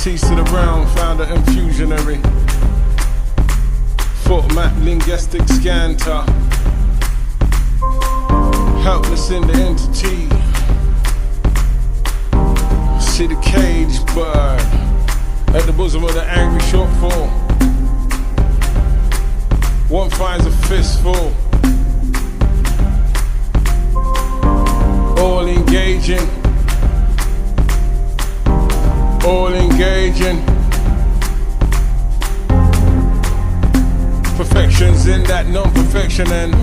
Peace to the realm, founder and fusionary. Foot map, linguistic scanter. Helpless in the entity. See the cage bird at the bosom of the angry shortfall. One finds a fistful. All engaging. All engaging. Perfections in that non-perfection and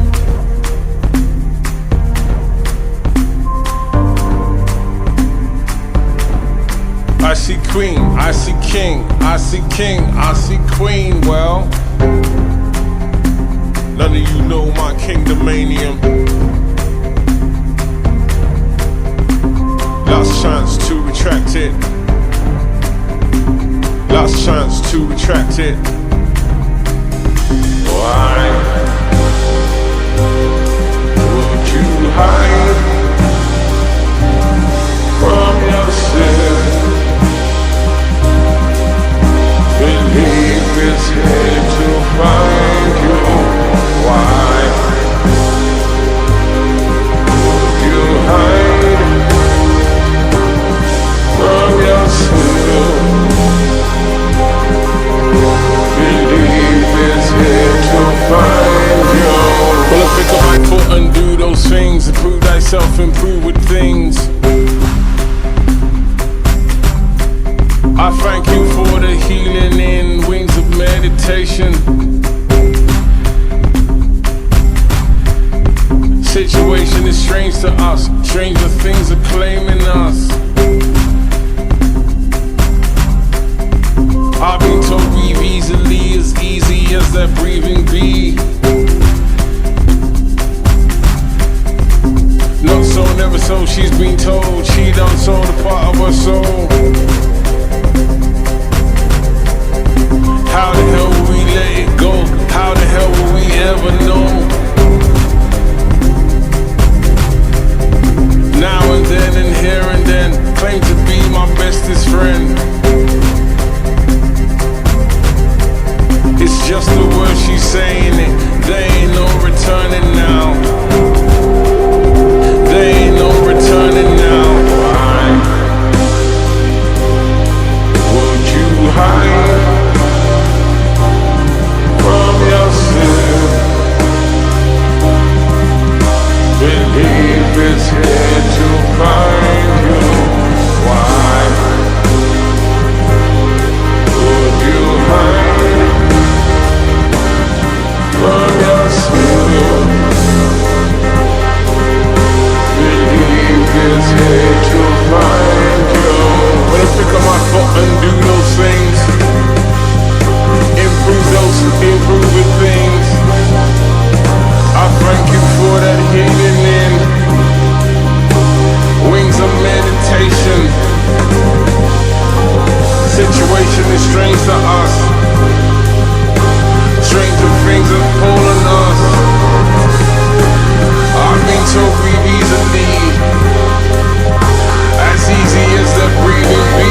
I see queen, I see king, I see king, I see queen. Well, none of you know my kingdomanium. Last chance to retract it. Last chance to retract it. Why would you hide from yourself? Believe it's here to find you. Why would you hide from yourself? Believe it's here to find you. Well, I pick up my foot and do those things. Improve thyself, improve with things. I thank you for the healing in wings of meditation. Situation is strange to us. Stranger things are claiming us. I've been told breathe easily, as easy as that breathing be. Not so, never so, she's been told. She done sold a part of her soul. How the hell will we let it go? How the hell will we ever know? Now and then and here and then, claim to be my bestest friend. It's just the words she's saying it. There ain't no returning now. There ain't no returning now. Why would you hide from yourself? Believe it's here to find you. Why would you hide from yourself? Believe it's here to find you. When I pick up my foot and do those things, improve with things. I thank you for that healing in wings of meditation. Situation is strange to us. Stranger things have fallen us. I've been told breathe easily, as easy as the breathing be.